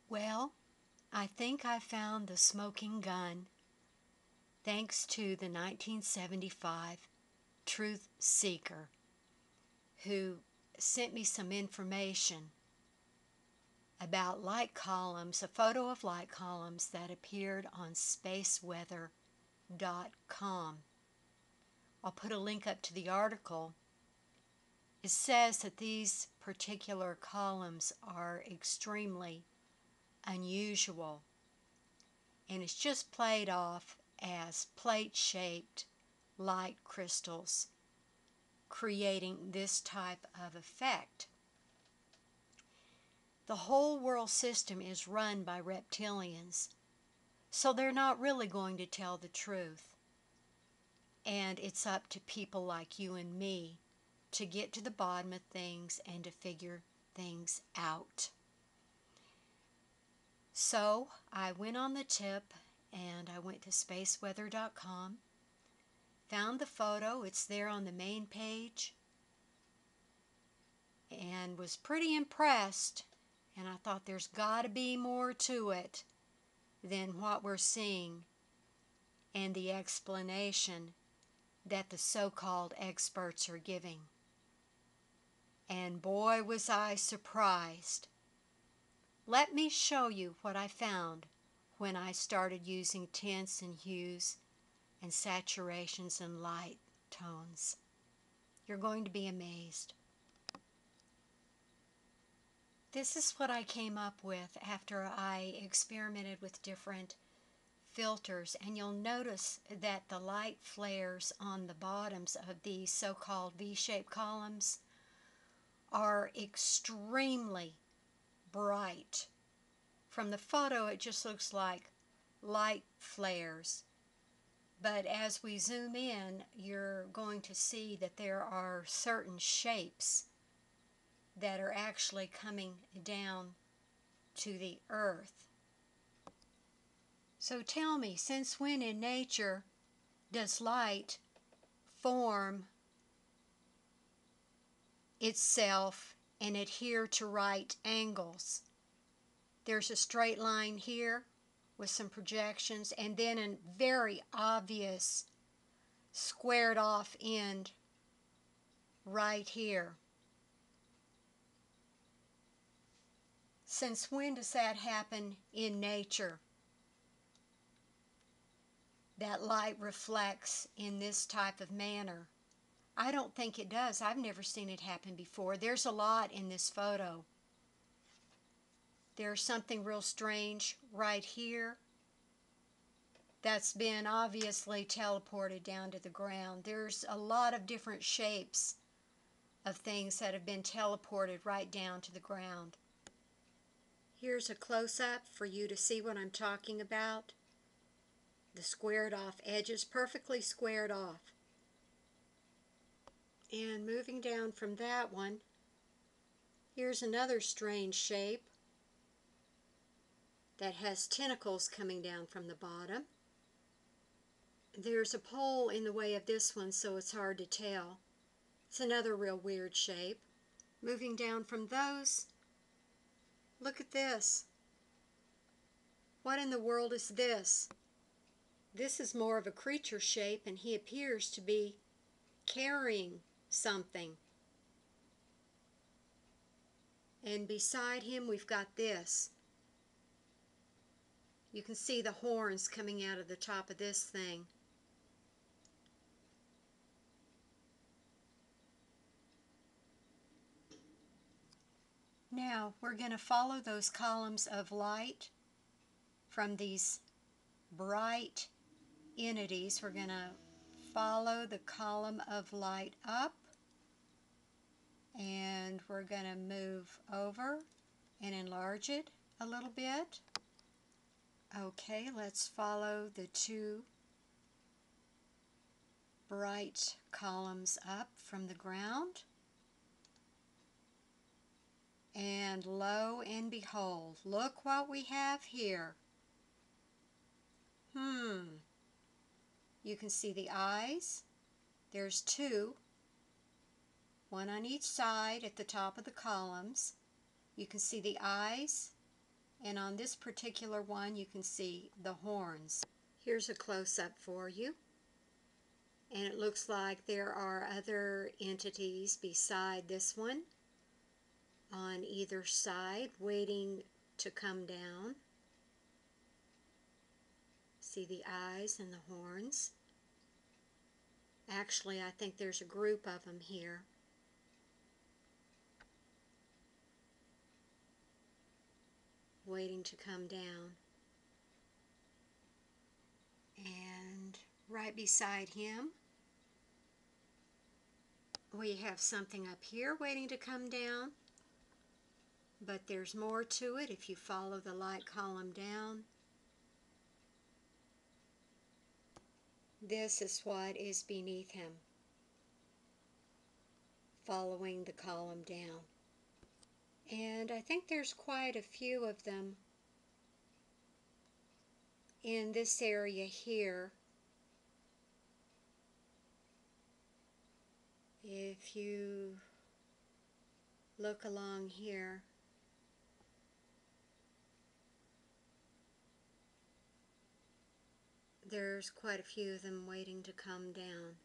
Well, I think I found the smoking gun thanks to the 1975 Truth Seeker who sent me some information about light columns, a photo of light columns that appeared on spaceweather.com. I'll put a link up to the article. It says that these particular columns are extremely unusual, and it's just played off as plate-shaped light crystals, creating this type of effect. The whole world system is run by reptilians, so they're not really going to tell the truth. And it's up to people like you and me to get to the bottom of things and to figure things out. So I went on the tip and I went to spaceweather.com, found the photo, it's there on the main page, and was pretty impressed. And I thought there's got to be more to it than what we're seeing and the explanation that the so-called experts are giving. And boy, was I surprised. Let me show you what I found when I started using tints and hues and saturations and light tones. You're going to be amazed. This is what I came up with after I experimented with different filters, and you'll notice that the light flares on the bottoms of these so-called V-shaped columns are extremely bright. From the photo it just looks like light flares, but as we zoom in you're going to see that there are certain shapes that are actually coming down to the earth. So tell me, since when in nature does light form itself and adhere to right angles? There's a straight line here with some projections and then a very obvious squared off end right here. Since when does that happen in nature? That light reflects in this type of manner. I don't think it does. I've never seen it happen before. There's a lot in this photo. There's something real strange right here that's been obviously teleported down to the ground. There's a lot of different shapes of things that have been teleported right down to the ground. Here's a close-up for you to see what I'm talking about. The squared off edges, perfectly squared off. And moving down from that one, here's another strange shape that has tentacles coming down from the bottom. There's a pole in the way of this one, so it's hard to tell. It's another real weird shape. Moving down from those, look at this. What in the world is this? This is more of a creature shape, and he appears to be carrying something. And beside him we've got this. You can see the horns coming out of the top of this thing. Now we're going to follow those columns of light from these bright entities. We're going to follow the column of light up, and we're going to move over and enlarge it a little bit. Okay, let's follow the two bright columns up from the ground. And lo and behold, look what we have here. You can see the eyes. There's two, one on each side at the top of the columns. You can see the eyes And on this particular one, you can see the horns. Here's a close-up for you. And it looks like there are other entities beside this one on either side waiting to come down. See the eyes and the horns. Actually, I think there's a group of them here. Waiting to come down. And right beside him, we have something up here waiting to come down. But there's more to it if you follow the light column down. This is what is beneath him, following the column down. And I think there's quite a few of them in this area here. If you look along here, there's quite a few of them waiting to come down.